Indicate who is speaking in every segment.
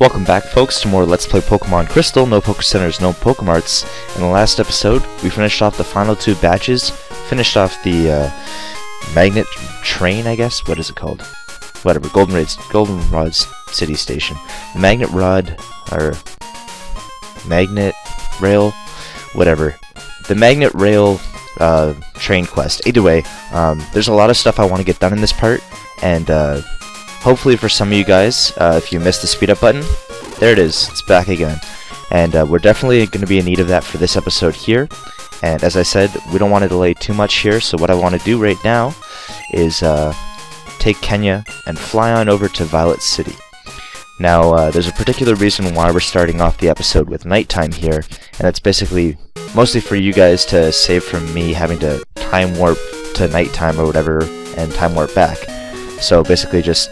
Speaker 1: Welcome back, folks, to more Let's Play Pokemon Crystal, no Pokeceneters, no Pokemarts. In the last episode, we finished off the final two batches, finished off the magnet train, I guess? What is it called? Whatever, Goldenrod's city station. The magnet rod, or magnet rail, whatever. The magnet rail train quest. Either way, there's a lot of stuff I want to get done in this part, and hopefully for some of you guys, if you missed the speed up button, there it is, it's back again. And we're definitely going to be in need of that for this episode here. And as I said, we don't want to delay too much here, so what I want to do right now is take Kenya and fly on over to Violet City. Now, there's a particular reason why we're starting off the episode with nighttime here, and that's basically mostly for you guys to save from me having to time warp to nighttime or whatever, and time warp back. So basically just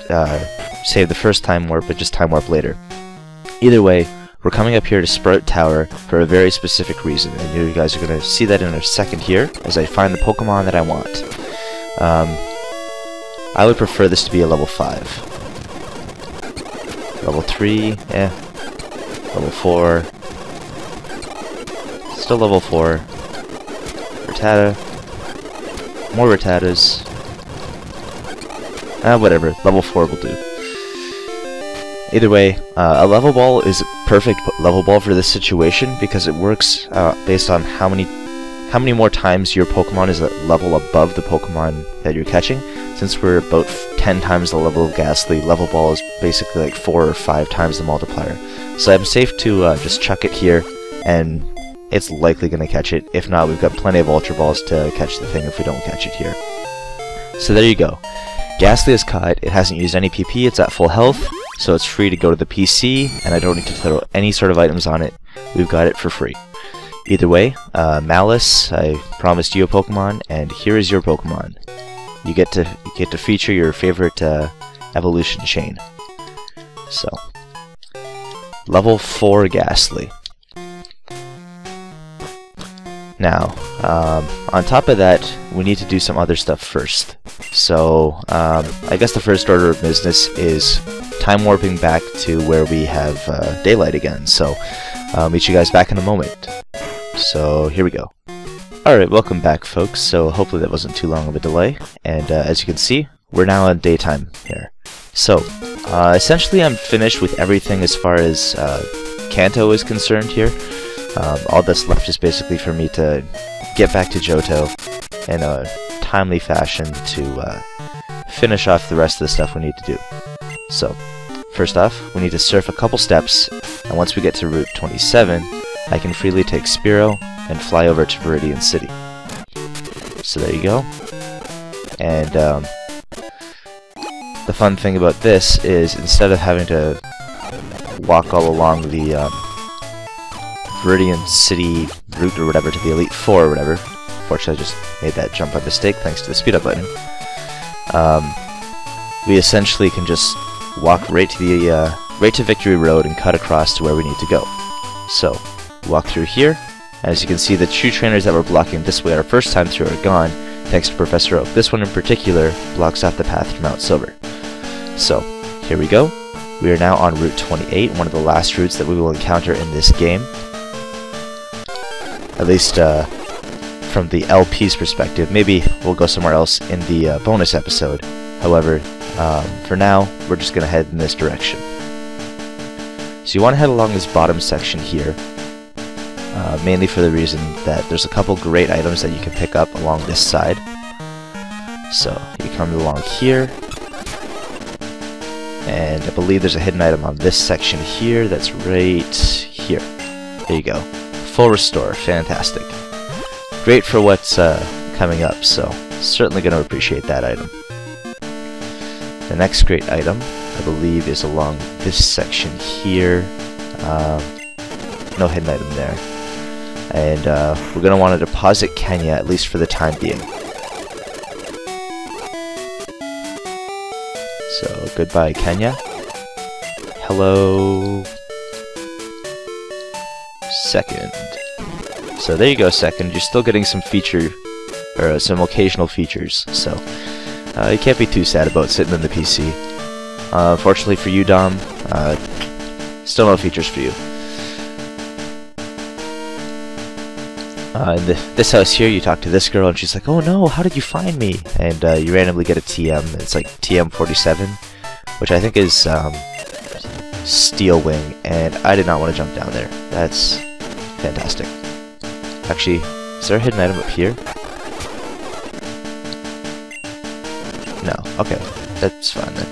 Speaker 1: save the first time warp, but just time warp later. Either way, we're coming up here to Sprout Tower for a very specific reason, and you guys are going to see that in a second here, as I find the Pokemon that I want. I would prefer this to be a level 5. Level 3, Level 4. Still level 4. Rattata. More Rattatas. Whatever, level 4 will do. Either way, a level ball is a perfect level ball for this situation because it works based on how many more times your Pokemon is a level above the Pokemon that you're catching. Since we're about 10 times the level of Ghastly, level ball is basically like 4 or 5 times the multiplier. So I'm safe to just chuck it here, and it's likely going to catch it. If not, we've got plenty of Ultra Balls to catch the thing if we don't catch it here. So there you go. Ghastly is caught, it hasn't used any PP, it's at full health, so it's free to go to the PC, and I don't need to throw any sort of items on it. We've got it for free. Either way, Malice, I promised you a Pokemon, and here is your Pokemon. You get to feature your favorite evolution chain. So, level 4 Ghastly. Now, on top of that, we need to do some other stuff first. So, I guess the first order of business is time warping back to where we have daylight again. So, I'll meet you guys back in a moment. So, here we go. Alright, welcome back, folks. So, hopefully that wasn't too long of a delay. And as you can see, we're now on daytime here. So, essentially I'm finished with everything as far as Kanto is concerned here. All that's left is basically for me to get back to Johto in a timely fashion to finish off the rest of the stuff we need to do. So, first off, we need to surf a couple steps, and once we get to Route 27, I can freely take Spearow and fly over to Viridian City. So there you go. And the fun thing about this is instead of having to walk all along the Viridian City route or whatever to the Elite Four or whatever. Fortunately, I just made that jump by mistake thanks to the speed up button. We essentially can just walk right to the right to Victory Road and cut across to where we need to go. So, walk through here. As you can see, the two trainers that were blocking this way our first time through are gone, thanks to Professor Oak. This one in particular blocks off the path to Mount Silver. So, here we go. We are now on Route 28, one of the last routes that we will encounter in this game. At least from the LP's perspective. Maybe we'll go somewhere else in the bonus episode. However, for now, we're just going to head in this direction. So you want to head along this bottom section here, mainly for the reason that there's a couple great items that you can pick up along this side. So you come along here, and I believe there's a hidden item on this section here that's right here. There you go. Full restore, fantastic. Great for what's coming up, so certainly going to appreciate that item. The next great item, I believe, is along this section here. No hidden item there. And we're going to want to deposit Kenya, at least for the time being. So, goodbye Kenya. Hello... Second. So there you go, Second. You're still getting some some occasional features, so you can't be too sad about sitting in the PC. Fortunately for you, Dom, still no features for you. In this house here, you talk to this girl, and she's like, "Oh no, how did you find me?" And you randomly get a TM. It's like TM47, which I think is Steel Wing, and I did not want to jump down there. That's fantastic. Actually, is there a hidden item up here? No. Okay, that's fine then.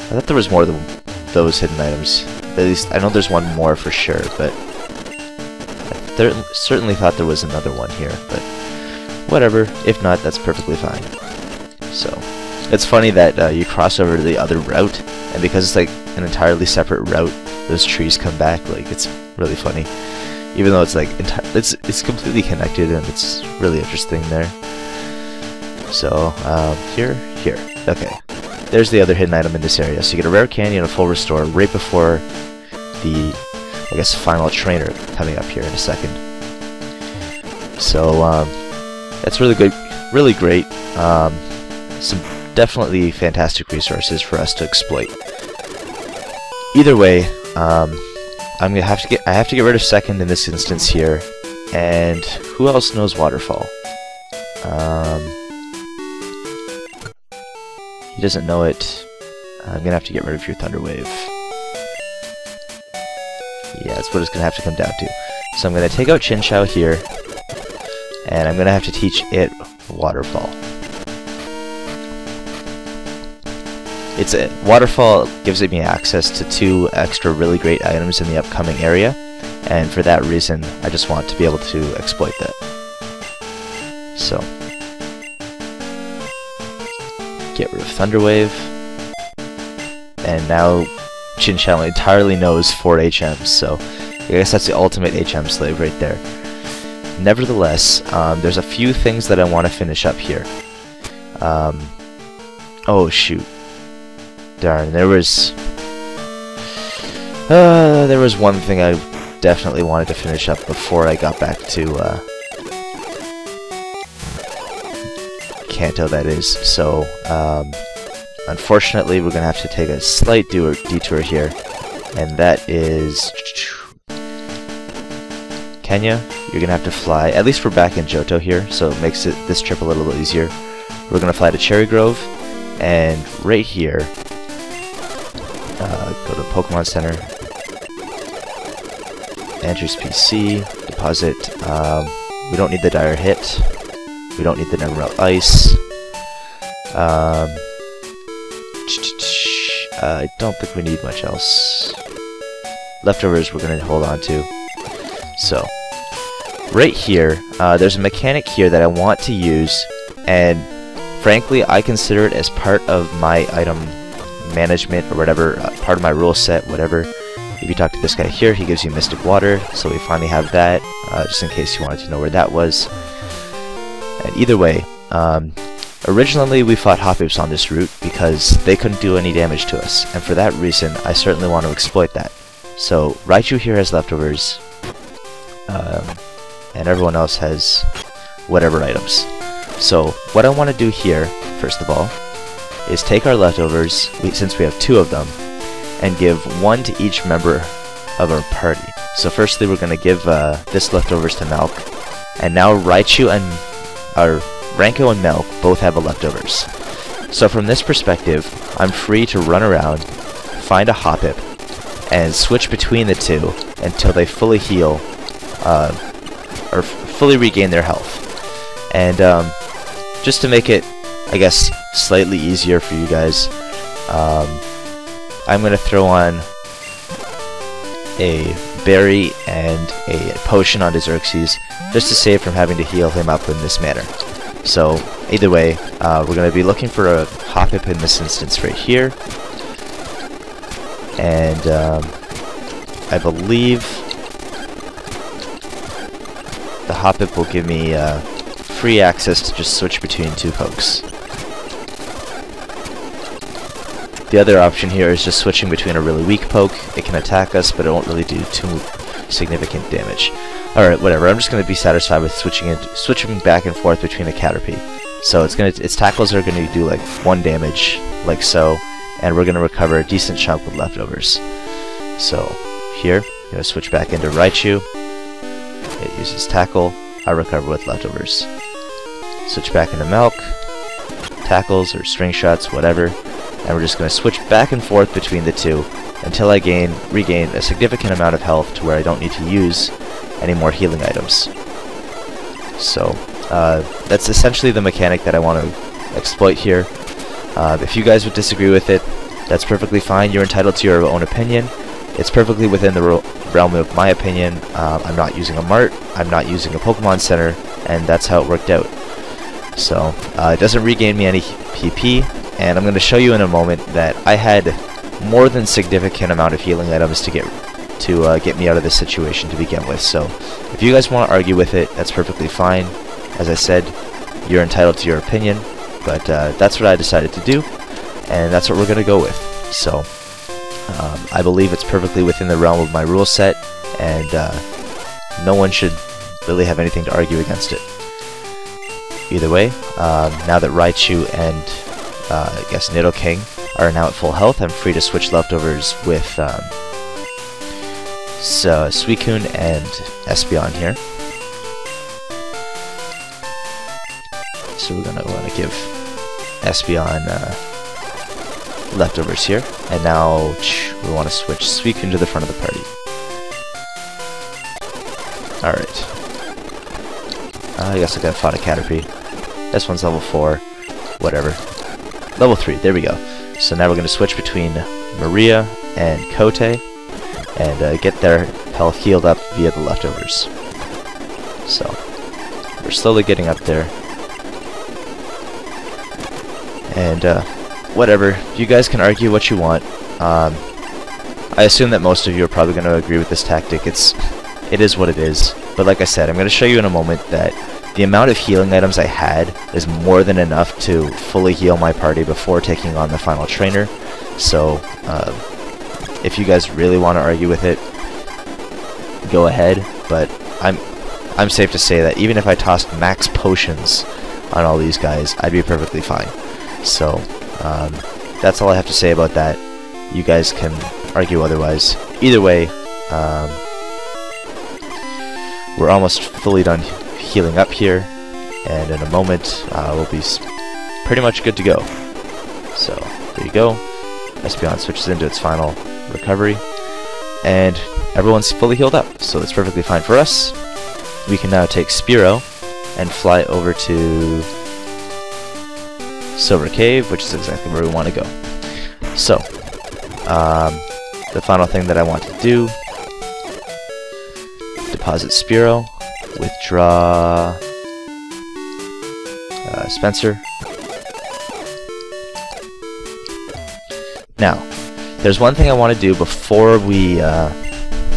Speaker 1: I thought there was more than those hidden items. At least I know there's one more for sure, but I certainly thought there was another one here, but whatever. If not, that's perfectly fine. So, it's funny that you cross over to the other route, and because it's like an entirely separate route, those trees come back. Like, it's really funny. Even though it's like it's completely connected, and it's really interesting there. So, here. Okay. There's the other hidden item in this area. So you get a rare candy and a full restore right before the, I guess, final trainer coming up here in a second. So, that's really good, really great. Some definitely fantastic resources for us to exploit. Either way, I have to get rid of second in this instance here. And who else knows waterfall? He doesn't know it. I'm gonna have to get rid of your Thunder Wave. Yeah, that's what it's gonna have to come down to. So I'm gonna take out Chinchou here, and I'm gonna have to teach it Waterfall. Waterfall gives me access to 2 extra really great items in the upcoming area, and for that reason, I just want to be able to exploit that. So, get rid of Thunder Wave, and now Chinchou entirely knows 4 HMs, so I guess that's the ultimate HM slave right there. Nevertheless, there's a few things that I want to finish up here. Oh shoot. Darn, there was one thing I definitely wanted to finish up before I got back to Kanto, that is. So, unfortunately, we're gonna have to take a slight detour here, and that is Kenya. You're gonna have to fly. At least we're back in Johto here, so it makes this trip a little bit easier. We're gonna fly to Cherry Grove, and right here, go to the Pokemon Center, Andrew's PC, deposit. We don't need the Dire Hit. We don't need the Nevermelt Ice. I don't think we need much else. Leftovers we're going to hold on to. So, right here, there's a mechanic here that I want to use, and frankly, I consider it as part of my item management or whatever, part of my rule set, whatever. If you talk to this guy here, he gives you Mystic Water, so we finally have that, just in case you wanted to know where that was. And either way, originally we fought Hoppips on this route because they couldn't do any damage to us, and for that reason, I certainly want to exploit that. So, Raichu here has leftovers, and everyone else has whatever items. So, what I want to do here, first of all, is take our leftovers, since we have 2 of them, and give 1 to each member of our party. So firstly, we're going to give this leftovers to Milk, and now Raichu and Ranko and Milk both have a leftovers. So from this perspective, I'm free to run around, find a Hoppip, and switch between the 2 until they fully heal, or fully regain their health. And just to make it, I guess, slightly easier for you guys, I'm going to throw on a berry and a potion on Xerxes, just to save from having to heal him up in this manner. So, either way, we're going to be looking for a Hoppip in this instance right here. And I believe the Hoppip will give me free access to just switch between 2 pokes. The other option here is just switching between a really weak poke. It can attack us, but it won't really do too significant damage. Alright, whatever. I'm just going to be satisfied with switching back and forth between a Caterpie. So its tackles are going to do like 1 damage, like so, and we're going to recover a decent chunk with leftovers. So here, I'm going to switch back into Raichu. It uses Tackle. I recover with leftovers. Switch back into Milk, Tackles or String Shots, whatever. And we're just going to switch back and forth between the two until I regain a significant amount of health to where I don't need to use any more healing items. So that's essentially the mechanic that I want to exploit here. If you guys would disagree with it, that's perfectly fine. You're entitled to your own opinion. It's perfectly within the realm of my opinion. I'm not using a Mart, I'm not using a Pokemon Center, and that's how it worked out. So it doesn't regain me any PP, and I'm going to show you in a moment that I had more than significant amount of healing items to get me out of this situation to begin with. So if you guys want to argue with it, that's perfectly fine. As I said, you're entitled to your opinion, but that's what I decided to do, and that's what we're going to go with. So I believe it's perfectly within the realm of my rule set, and no one should really have anything to argue against it. Either way, now that Raichu and I guess Nidoking are now at full health, I'm free to switch leftovers with Suicune and Espeon here. So we're going to want to give Espeon leftovers here, and now we want to switch Suicune to the front of the party. Alright. I guess I could have fought a Caterpie. This one's level 4. Whatever. Level 3, there we go. So now we're going to switch between Maria and Kote, and get their health healed up via the leftovers. So, we're slowly getting up there. And, whatever. You guys can argue what you want. I assume that most of you are probably going to agree with this tactic. It is what it is. But like I said, I'm going to show you in a moment that the amount of healing items I had is more than enough to fully heal my party before taking on the final trainer. So, if you guys really want to argue with it, go ahead. But I'm safe to say that even if I tossed max potions on all these guys, I'd be perfectly fine. So, that's all I have to say about that. You guys can argue otherwise. Either way, we're almost fully done healing up here, and in a moment we'll be pretty much good to go. So there you go. Espeon switches into its final recovery, and everyone's fully healed up, so that's perfectly fine for us. We can now take Spearow and fly over to Silver Cave, which is exactly where we want to go. So the final thing that I want to do, deposit Spearow, withdraw Spencer. Now, there's one thing I want to do before we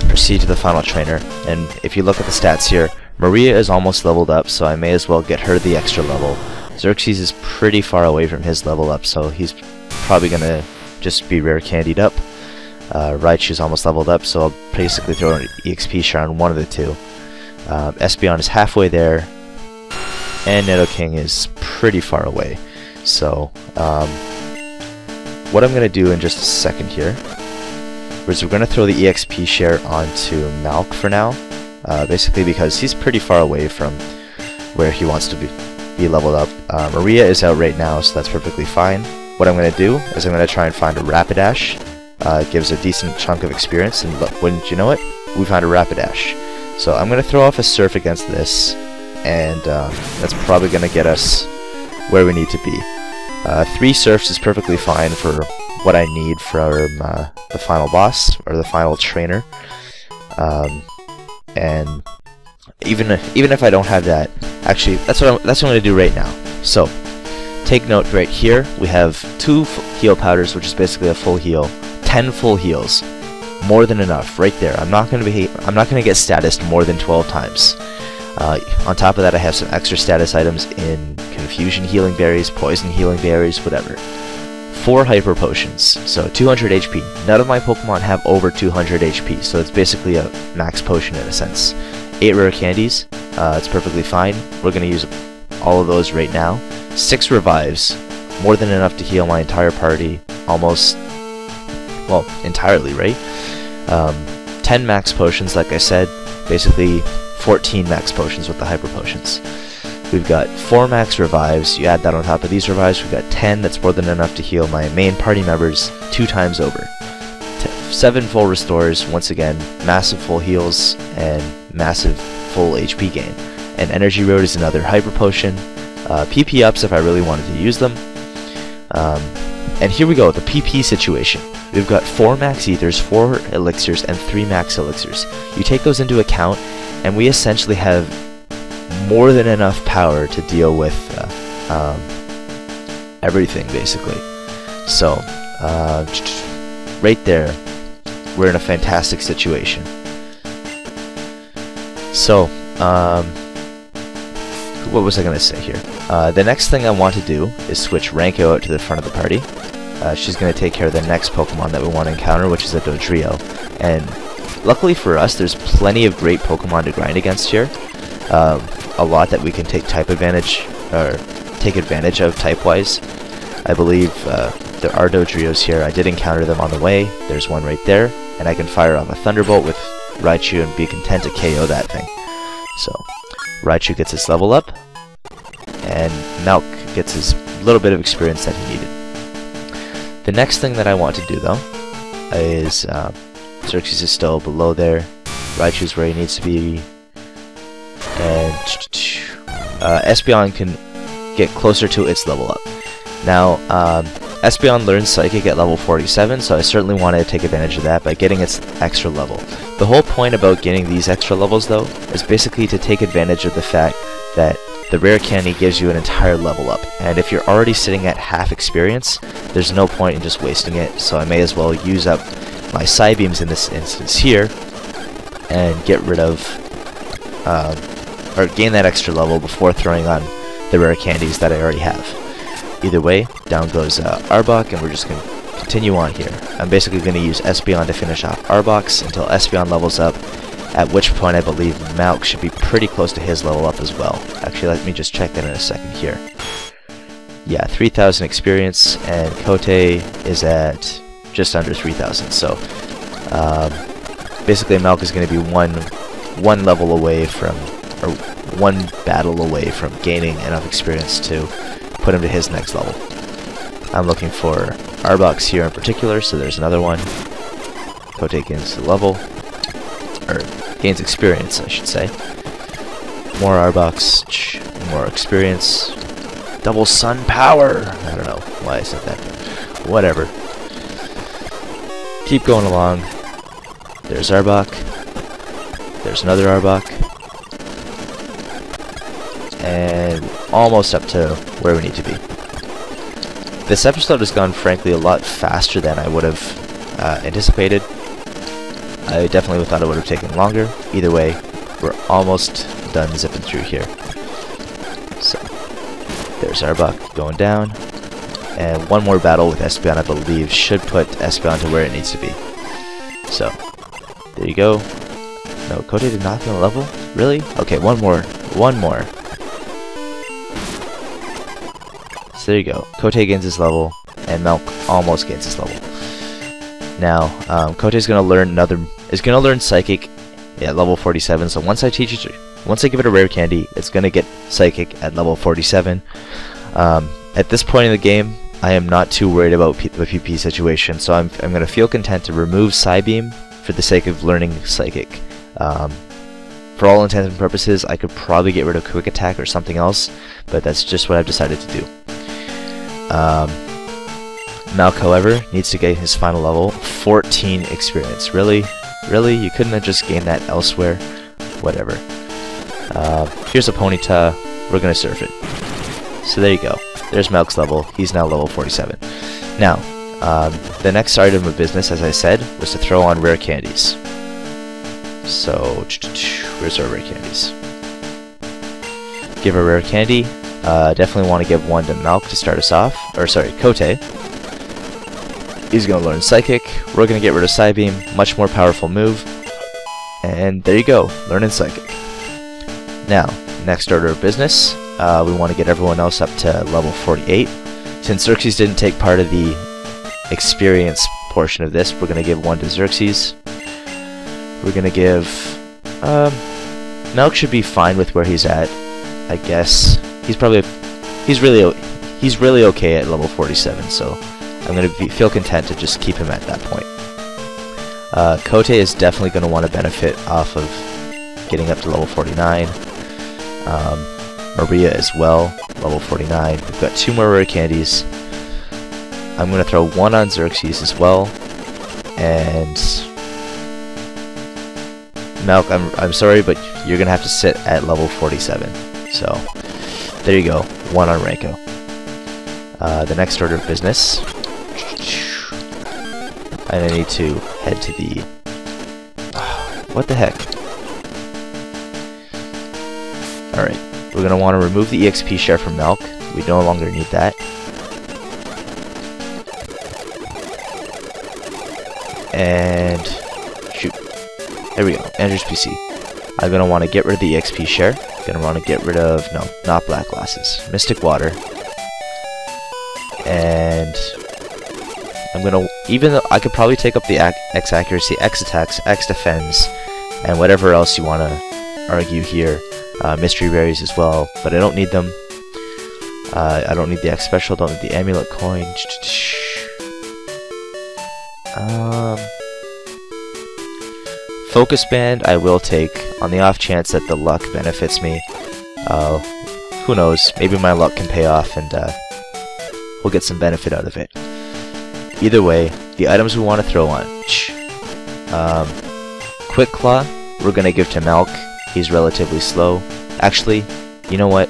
Speaker 1: proceed to the final trainer, and if you look at the stats here, Maria is almost leveled up, so I may as well get her the extra level. Xerxes is pretty far away from his level up, so he's probably going to just be rare candied up. Raichu's almost leveled up, so I'll basically throw an EXP share on one of the two. Espeon is halfway there, and Nidoking is pretty far away. So, what I'm going to do in just a second here is we're going to throw the EXP share onto Malk for now, basically because he's pretty far away from where he wants to be leveled up. Maria is out right now, so that's perfectly fine. What I'm going to do is I'm going to try and find a Rapidash. It gives a decent chunk of experience, and wouldn't you know it, we found a Rapidash. So I'm going to throw off a Surf against this, and that's probably going to get us where we need to be. 3 Surfs is perfectly fine for what I need from the final boss, or the final trainer. And even if I don't have that, actually, that's what I'm going to do right now. So, take note right here, we have 2 heal powders, which is basically a full heal. 10 full heals, more than enough, right there. I'm not going to get statused more than 12 times. On top of that, I have some extra status items in Confusion Healing Berries, Poison Healing Berries, whatever. 4 Hyper Potions, so 200 HP. None of my Pokemon have over 200 HP, so it's basically a max potion in a sense. 8 Rare Candies, it's perfectly fine. We're going to use all of those right now. 6 Revives, more than enough to heal my entire party, almost, well, entirely, right? 10 max potions, like I said, basically 14 max potions with the hyper potions. We've got 4 max revives. You add that on top of these revives, we've got 10. That's more than enough to heal my main party members 2 times over. 7 full restores, once again, massive full heals, and massive full HP gain. And Energy Road is another hyper potion. PP ups if I really wanted to use them. And here we go, the PP situation. We've got 4 max ethers, 4 elixirs, and 3 max elixirs. You take those into account, and we essentially have more than enough power to deal with everything, basically. So, right there, we're in a fantastic situation. So, what was I going to say here? The next thing I want to do is switch Ranko out to the front of the party. She's going to take care of the next Pokemon that we want to encounter, which is a Dodrio. And luckily for us, there's plenty of great Pokemon to grind against here. A lot that we can take advantage of type-wise. I believe there are Dodrios here. I did encounter them on the way. There's one right there, and I can fire off a Thunderbolt with Raichu and be content to KO that thing. So, Raichu gets his level up, and Malk gets his little bit of experience that he needed. The next thing that I want to do, though, is Xerxes is still below there. Raichu's where he needs to be, and Espeon can get closer to its level up. Now, Espeon learns Psychic at level 47, so I certainly want to take advantage of that by getting its extra level. The whole point about getting these extra levels, though, is basically to take advantage of the fact that the rare candy gives you an entire level up, and if you're already sitting at half experience, there's no point in just wasting it, so I may as well use up my Psybeams in this instance here, and get rid of, or gain that extra level before throwing on the rare candies that I already have. Either way, down goes Arbok, and we're just going to continue on here. I'm basically going to use Espeon to finish off Arbok until Espeon levels up, at which point I believe Malk should be pretty close to his level up as well. Actually, let me just check that in a second here. Yeah, 3,000 experience, and Kote is at just under 3,000, so basically Malk is going to be one level away from, or one battle away from gaining enough experience to put him to his next level. I'm looking for Arbok here in particular, so there's another one. Kote gains the level, or gains experience, I should say. More Arboks, more experience. Double Sun Power! I don't know why I said that. Whatever. Keep going along. There's Arbok. There's another Arbok. And almost up to where we need to be. This episode has gone, frankly, a lot faster than I would have anticipated. I definitely thought it would have taken longer. Either way, we're almost done zipping through here. So, there's Arbok going down. And one more battle with Espeon, I believe, should put Espeon to where it needs to be. So, there you go. No, Kote did not gain a level? Really? Okay, one more. One more. So there you go. Kote gains his level, and Malk almost gains his level. Now, Kote is going to learn Psychic at level 47. So once I give it a rare candy, it's going to get Psychic at level 47. At this point in the game, I am not too worried about the PP situation, so I'm going to feel content to remove Psybeam for the sake of learning Psychic. For all intents and purposes, I could probably get rid of Quick Attack or something else, but that's just what I've decided to do. Malk, however, needs to get his final level, 14 experience. Really? Really? You couldn't have just gained that elsewhere? Whatever. Here's a Ponyta. We're gonna surf it. So there you go. There's Malk's level. He's now level 47. Now, the next item of business, as I said, was to throw on rare candies. So, where's our rare candies? Give a rare candy. Definitely want to give one to Malk to start us off. Or sorry, Kote. He's going to learn Psychic. We're going to get rid of Psybeam. Much more powerful move. And there you go. Learning Psychic. Now, next order of business. We want to get everyone else up to level 48. Since Xerxes didn't take part of the experience portion of this, we're going to give one to Xerxes. We're gonna give Milk should be fine with where he's at, I guess. He's really okay at level 47, so I'm gonna feel content to just keep him at that point. Kote is definitely gonna want to benefit off of getting up to level 49. Maria as well, level 49. We've got 2 more rare candies. I'm gonna throw 1 on Xerxes as well, and Milk, I'm sorry, but you're gonna have to sit at level 47. So there you go, 1 on Ranko. The next order of business, and I need to head to the. What the heck? All right, we're gonna want to remove the EXP share from Milk. We no longer need that. And shoot. There we go, Andrew's PC. I'm going to want to get rid of the EXP share. Going to want to get rid of, no, not black glasses. Mystic Water. And I'm going to, even though I could probably take up the X accuracy, X attacks, X defends, and whatever else you want to argue here. Mystery berries as well, but I don't need them. I don't need the X special, don't need the amulet coin. Focus Band I will take on the off chance that the luck benefits me. Who knows, maybe my luck can pay off and we'll get some benefit out of it. Either way, the items we want to throw on. Quick Claw, we're going to give to Milk. He's relatively slow. Actually, you know what?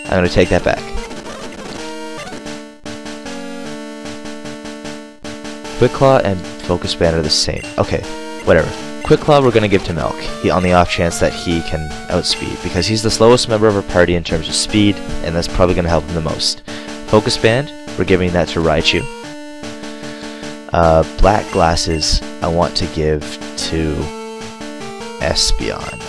Speaker 1: I'm going to take that back. Quick Claw and Focus Band are the same. Okay, whatever. Quick Claw we're going to give to Milk, on the off chance that he can outspeed, because he's the slowest member of our party in terms of speed, and that's probably going to help him the most. Focus Band, we're giving that to Raichu. Black Glasses, I want to give to Espeon.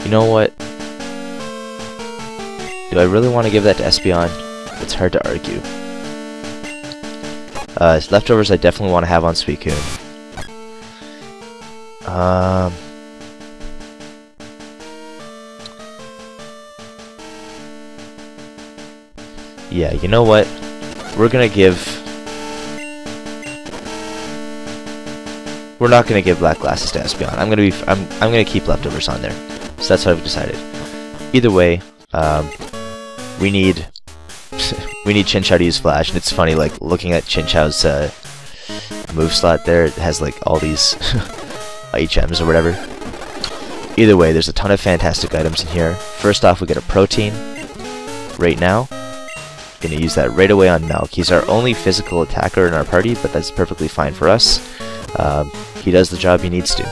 Speaker 1: You know what? Do I really want to give that to Espeon? It's hard to argue. Leftovers I definitely want to have on Suicune. Yeah, you know what? We're not gonna give Black Glasses to Espeon. I'm gonna keep Leftovers on there. So that's what I've decided. Either way, we need Chinchou to use Flash, and it's funny, like, looking at Chinchou's move slot there, it has, like, all these HMs or whatever. Either way, there's a ton of fantastic items in here. First off, we get a Protein right now. Gonna use that right away on Milk. He's our only physical attacker in our party, but that's perfectly fine for us. He does the job he needs to.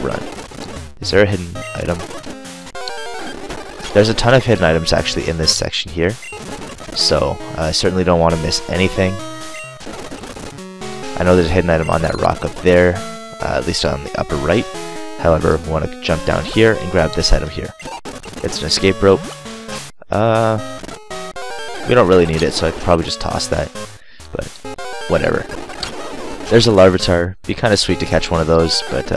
Speaker 1: Run. Is there a hidden item? There's a ton of hidden items actually in this section here, so I certainly don't want to miss anything. I know there's a hidden item on that rock up there, at least on the upper right. However, we want to jump down here and grab this item here. It's an escape rope. We don't really need it, so I could probably just toss that, but whatever. There's a Larvitar. Be kind of sweet to catch one of those, but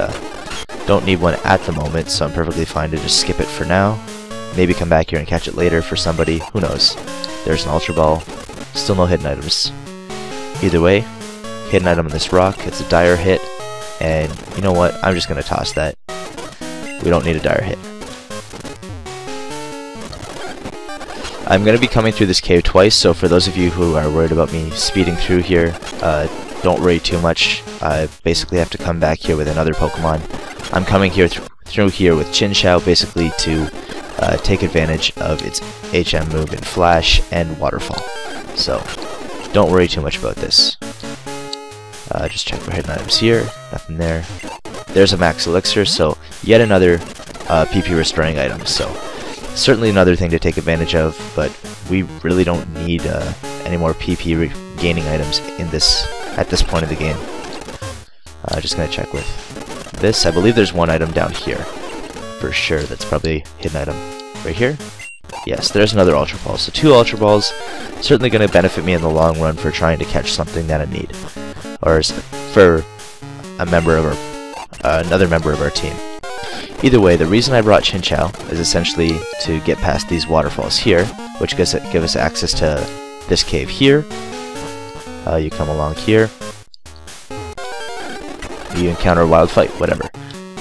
Speaker 1: don't need one at the moment, so I'm perfectly fine to just skip it for now. Maybe come back here and catch it later for somebody. Who knows? There's an Ultra Ball. Still no hidden items. Either way, hidden item on this rock. It's a dire hit. And you know what? I'm just going to toss that. We don't need a dire hit. I'm going to be coming through this cave twice, so for those of you who are worried about me speeding through here, don't worry too much. I basically have to come back here with another Pokemon. I'm coming here through here with Chinchou basically to take advantage of its HM move in Flash and Waterfall. So, don't worry too much about this. Just check for hidden items here. Nothing there. There's a Max Elixir, so yet another PP restoring item. So, certainly another thing to take advantage of, but we really don't need any more PP gaining items in at this point of the game. Just gonna check with this. I believe there's one item down here. For sure, that's probably a hidden item. Right here? Yes, there's another Ultra Ball. So 2 Ultra Balls, certainly going to benefit me in the long run for trying to catch something that I need. Or for a member of another member of our team. Either way, the reason I brought Chinchou is essentially to get past these waterfalls here, which give us access to this cave here. You come along here. You encounter a wild fight, whatever.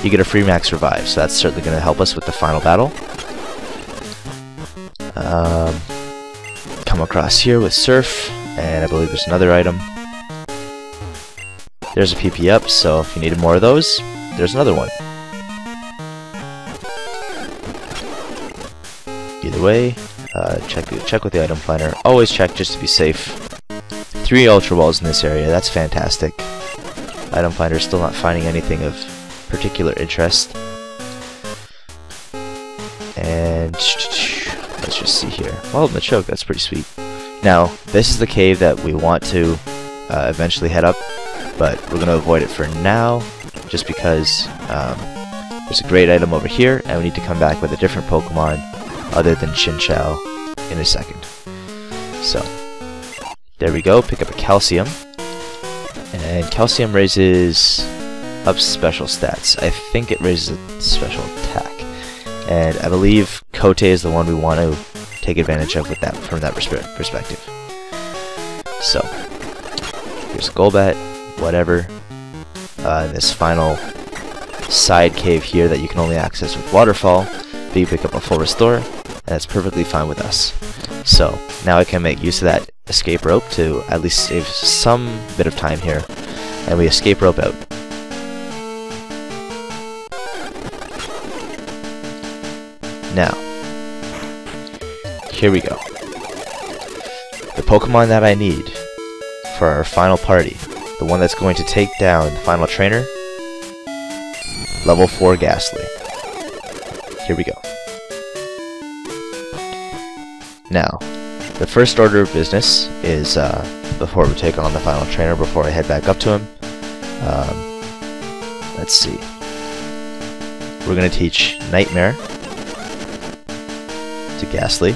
Speaker 1: You get a free max revive, so that's certainly going to help us with the final battle. Come across here with Surf, and I believe there's another item. There's a PP up, so if you needed more of those, there's another one. Either way, check with the item finder. Always check just to be safe. 3 Ultra Balls in this area, that's fantastic. Item finder still not finding anything of particular interest. And let's just see here. Well, Machoke, that's pretty sweet. Now, this is the cave that we want to eventually head up, but we're going to avoid it for now, just because there's a great item over here, and we need to come back with a different Pokemon other than Chinchou in a second. So, there we go, pick up a Calcium. And Calcium raises up special stats. I think it raises a special attack. And I believe Kote is the one we want to take advantage of with that from that perspective. So, here's a Golbat, whatever. This final side cave here that you can only access with Waterfall, but you pick up a full restore, and that's perfectly fine with us. So, now I can make use of that escape rope to at least save some bit of time here, and we escape rope out. Now, here we go. The Pokemon that I need for our final party, the one that's going to take down the final trainer, level 4 Ghastly. Here we go. Now, the first order of business is, before we take on the final trainer, before I head back up to him, let's see. We're going to teach Nightmare to Ghastly.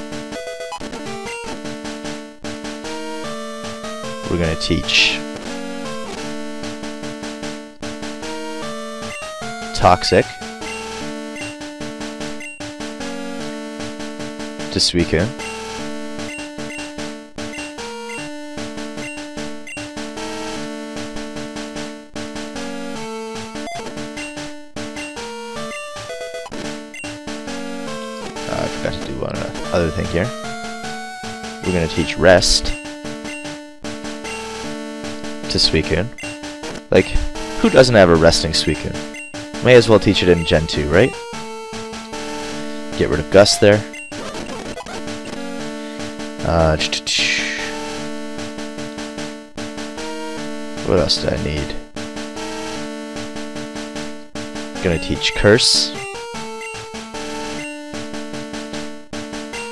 Speaker 1: We're going to teach Toxic to Suicune. I forgot to do one other thing here. We're going to teach Rest to Suicune. Like, who doesn't have a resting Suicune? May as well teach it in Gen 2, right? Get rid of Gust there. What else do I need? Gonna teach Curse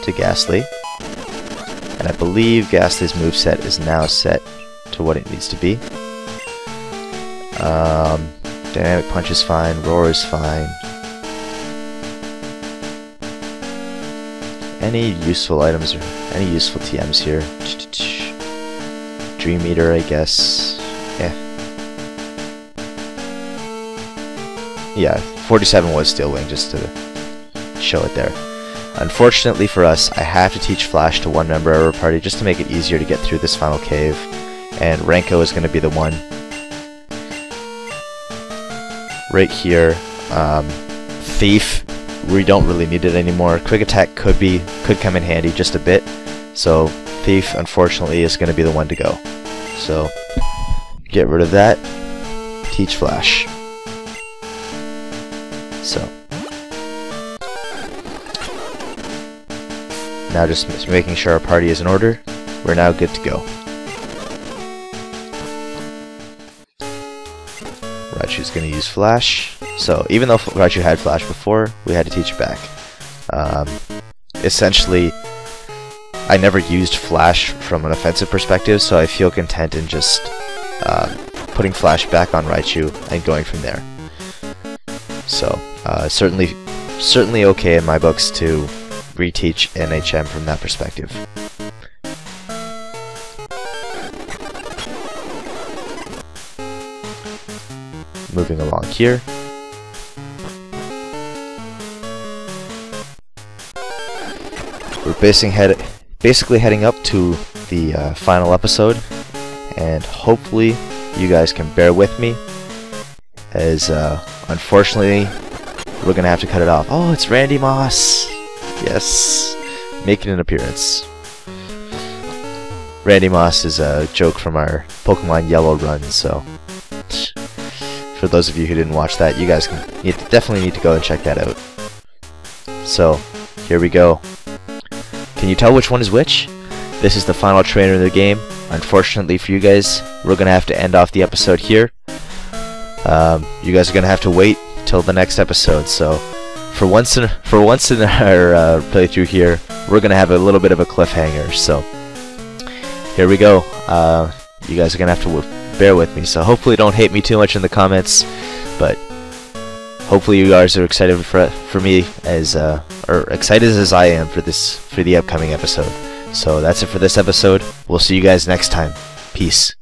Speaker 1: to Ghastly. And I believe Ghastly's moveset is now set to what it needs to be. Dynamic Punch is fine, Roar is fine. Any useful items or any useful TMs here? Dream Eater, I guess. Yeah, 47 was Steel Wing, just to show it there. Unfortunately for us, I have to teach Flash to one member of our party just to make it easier to get through this final cave. And Renko is going to be the one. Right here. Thief, we don't really need it anymore. Quick Attack could come in handy just a bit. So Thief, unfortunately, is going to be the one to go. So get rid of that. Teach Flash. So now just making sure our party is in order. We're now good to go. Raichu's going to use Flash. So even though Raichu had Flash before, we had to teach it back. Essentially, I never used Flash from an offensive perspective, so I feel content in just putting Flash back on Raichu and going from there. So certainly okay in my books to reteach NHM from that perspective. Moving along here. We're basically heading up to the final episode, and hopefully you guys can bear with me, as unfortunately we're gonna have to cut it off. Oh, it's Randy Moss! Yes, making an appearance. Randy Moss is a joke from our Pokemon Yellow run, so for those of you who didn't watch that, you guys definitely need to go and check that out. So, here we go. Can you tell which one is which? This is the final trainer in the game. Unfortunately for you guys, we're gonna have to end off the episode here. You guys are gonna have to wait till the next episode. So, for once in our playthrough here, we're gonna have a little bit of a cliffhanger. So, here we go. You guys are gonna have to bear with me. So, hopefully, don't hate me too much in the comments. But hopefully, you guys are excited for me or excited as I am for the upcoming episode. So that's it for this episode. We'll see you guys next time. Peace.